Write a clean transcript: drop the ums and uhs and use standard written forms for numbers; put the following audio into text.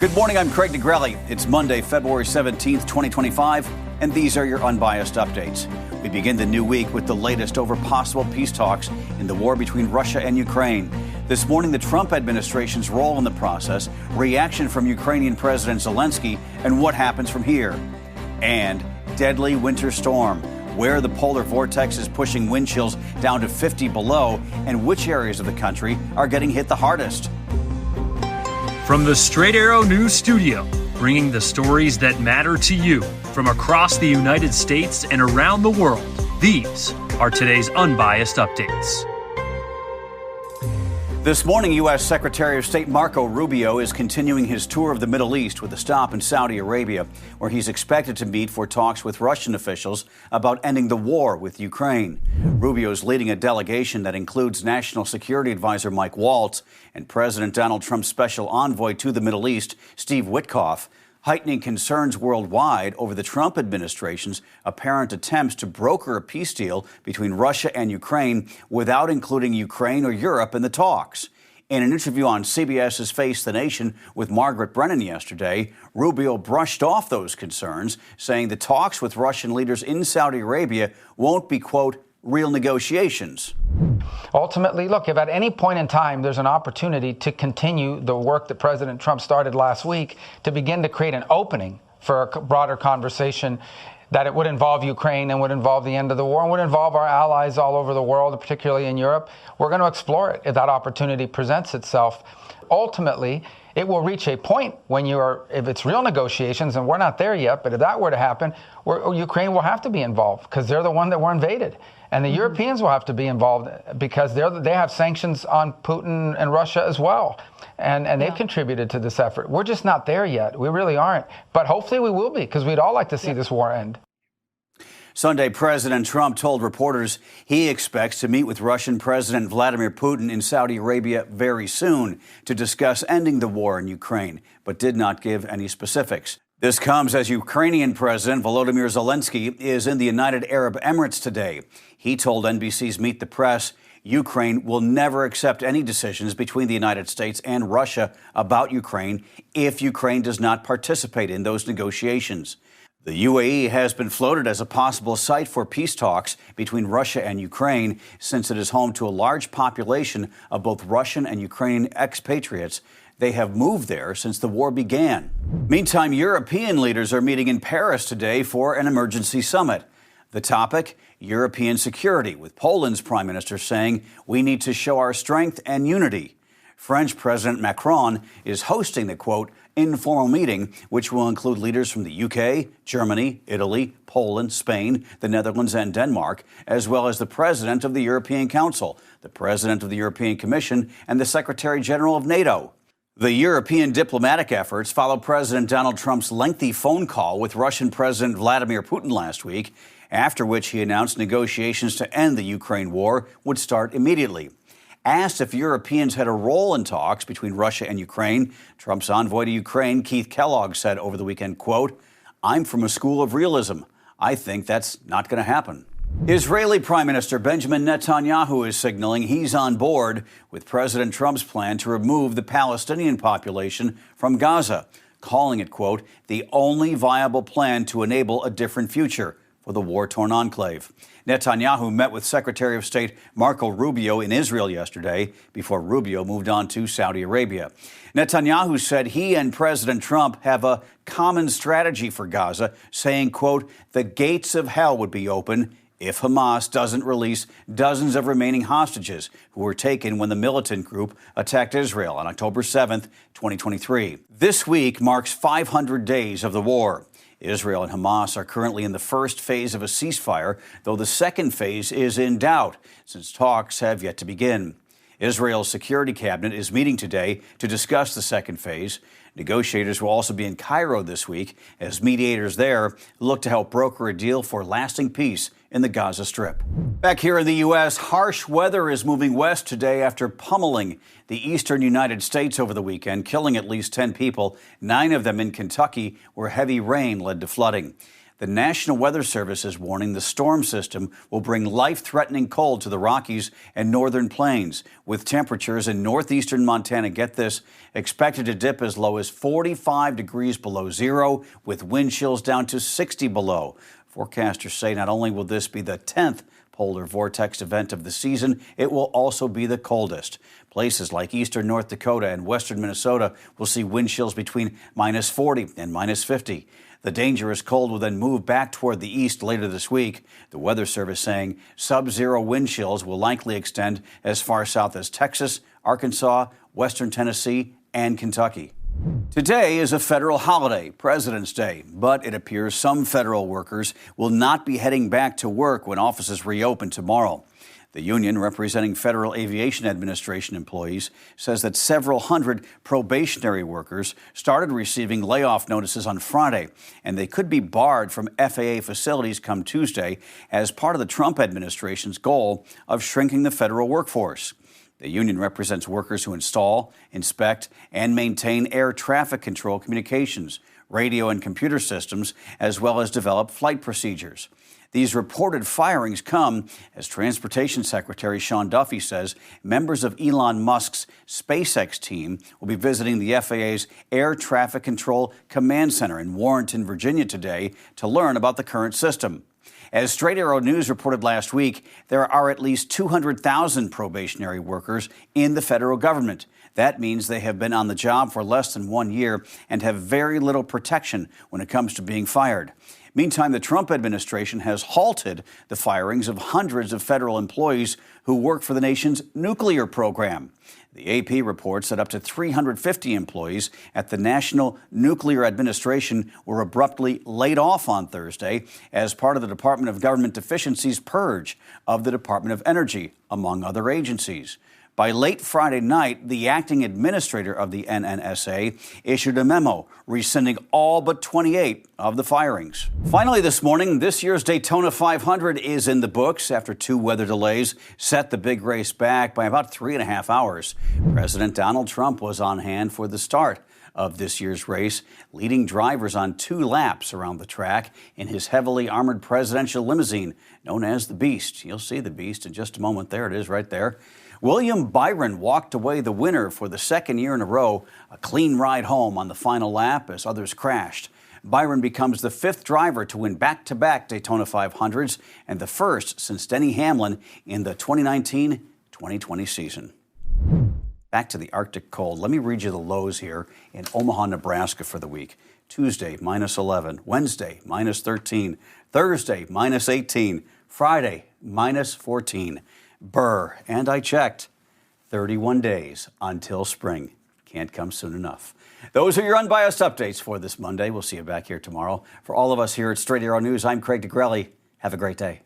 Good morning, I'm Craig Negrelli. It's Monday, February 17th, 2025, and these are your Unbiased Updates. We begin the new week with the latest over possible peace talks in the war between Russia and Ukraine. This morning, the Trump administration's role in the process, reaction from Ukrainian President Zelensky, and what happens from here. And deadly winter storm, where the polar vortex is pushing wind chills down to 50 below, and which areas of the country are getting hit the hardest. From the Straight Arrow News Studio, bringing the stories that matter to you from across the United States and around the world, these are today's Unbiased Updates. This morning, U.S. Secretary of State Marco Rubio is continuing his tour of the Middle East with a stop in Saudi Arabia, where he's expected to meet for talks with Russian officials about ending the war with Ukraine. Rubio is leading a delegation that includes National Security Advisor Mike Waltz and President Donald Trump's special envoy to the Middle East, Steve Witkoff, heightening concerns worldwide over the Trump administration's apparent attempts to broker a peace deal between Russia and Ukraine without including Ukraine or Europe in the talks. In an interview on CBS's Face the Nation with Margaret Brennan yesterday, Rubio brushed off those concerns, saying the talks with Russian leaders in Saudi Arabia won't be, quote, real negotiations. Ultimately, look, if at any point in time there's an opportunity to continue the work that President Trump started last week to begin to create an opening for a broader conversation that it would involve Ukraine and would involve the end of the war and would involve our allies all over the world, particularly in Europe, we're going to explore it if that opportunity presents itself. Ultimately, it will reach a point when if it's real negotiations, and we're not there yet, but if that were to happen, Ukraine will have to be involved because they're the one that were invaded. And the Europeans will have to be involved because they have sanctions on Putin and Russia as well. And they've contributed to this effort. We're just not there yet. We really aren't. But hopefully we will be, because we'd all like to see this war end. Sunday, President Trump told reporters he expects to meet with Russian President Vladimir Putin in Saudi Arabia very soon to discuss ending the war in Ukraine, but did not give any specifics. This comes as Ukrainian President Volodymyr Zelensky is in the United Arab Emirates today. He told NBC's Meet the Press Ukraine will never accept any decisions between the United States and Russia about Ukraine if Ukraine does not participate in those negotiations. The UAE has been floated as a possible site for peace talks between Russia and Ukraine since it is home to a large population of both Russian and Ukrainian expatriates. They have moved there since the war began. Meantime, European leaders are meeting in Paris today for an emergency summit. The topic, European security, with Poland's prime minister saying we need to show our strength and unity. French President Macron is hosting the, quote, informal meeting, which will include leaders from the UK, Germany, Italy, Poland, Spain, the Netherlands, and Denmark, as well as the President of the European Council, the President of the European Commission, and the Secretary General of NATO. The European diplomatic efforts follow President Donald Trump's lengthy phone call with Russian President Vladimir Putin last week, after which he announced negotiations to end the Ukraine war would start immediately. Asked if Europeans had a role in talks between Russia and Ukraine, Trump's envoy to Ukraine, Keith Kellogg, said over the weekend, quote, I'm from a school of realism. I think that's not going to happen. Israeli Prime Minister Benjamin Netanyahu is signaling he's on board with President Trump's plan to remove the Palestinian population from Gaza, calling it, quote, the only viable plan to enable a different future for the war-torn enclave. Netanyahu met with Secretary of State Marco Rubio in Israel yesterday before Rubio moved on to Saudi Arabia. Netanyahu said he and President Trump have a common strategy for Gaza, saying, quote, the gates of hell would be open if Hamas doesn't release dozens of remaining hostages who were taken when the militant group attacked Israel on October 7th, 2023. This week marks 500 days of the war. Israel and Hamas are currently in the first phase of a ceasefire, though the second phase is in doubt, since talks have yet to begin. Israel's security cabinet is meeting today to discuss the second phase. Negotiators will also be in Cairo this week as mediators there look to help broker a deal for lasting peace in the Gaza Strip. Back here in the U.S., harsh weather is moving west today after pummeling the eastern United States over the weekend, killing at least 10 people, 9 of them in Kentucky, where heavy rain led to flooding. The National Weather Service is warning the storm system will bring life-threatening cold to the Rockies and northern plains, with temperatures in northeastern Montana, get this, expected to dip as low as 45 degrees below zero, with wind chills down to 60 below. Forecasters say not only will this be the 10th polar vortex event of the season, it will also be the coldest. Places like eastern North Dakota and western Minnesota will see wind chills between minus 40 and minus 50. The dangerous cold will then move back toward the east later this week. The Weather Service saying sub-zero wind chills will likely extend as far south as Texas, Arkansas, western Tennessee, and Kentucky. Today is a federal holiday, President's Day, but it appears some federal workers will not be heading back to work when offices reopen tomorrow. The union representing Federal Aviation Administration employees says that several hundred probationary workers started receiving layoff notices on Friday, and they could be barred from FAA facilities come Tuesday as part of the Trump administration's goal of shrinking the federal workforce. The union represents workers who install, inspect, and maintain air traffic control communications, radio and computer systems, as well as develop flight procedures. These reported firings come as Transportation Secretary Sean Duffy says members of Elon Musk's SpaceX team will be visiting the FAA's Air Traffic Control Command Center in Warrenton, Virginia today to learn about the current system. As Straight Arrow News reported last week, there are at least 200,000 probationary workers in the federal government. That means they have been on the job for less than 1 year and have very little protection when it comes to being fired. Meantime, the Trump administration has halted the firings of hundreds of federal employees who work for the nation's nuclear program. The AP reports that up to 350 employees at the National Nuclear Administration were abruptly laid off on Thursday as part of the Department of Government Efficiency's purge of the Department of Energy, among other agencies. By late Friday night, the acting administrator of the NNSA issued a memo rescinding all but 28 of the firings. Finally this morning, this year's Daytona 500 is in the books after 2 weather delays set the big race back by about 3.5 hours. President Donald Trump was on hand for the start of this year's race, leading drivers on 2 laps around the track in his heavily armored presidential limousine known as the Beast. You'll see the Beast in just a moment. There it is right there. William Byron walked away the winner for the second year in a row, a clean ride home on the final lap as others crashed. Byron becomes the 5th driver to win back-to-back Daytona 500s and the first since Denny Hamlin in the 2019-2020 season. Back to the Arctic cold. Let me read you the lows here in Omaha, Nebraska for the week. Tuesday, minus 11. Wednesday, minus 13. Thursday, minus 18. Friday, minus 14. Burr, and I checked, 31 days until spring. Can't come soon enough. Those are your unbiased updates for this Monday. We'll see you back here tomorrow. For all of us here at Straight Arrow News, I'm Craig DeGrelli. Have a great day.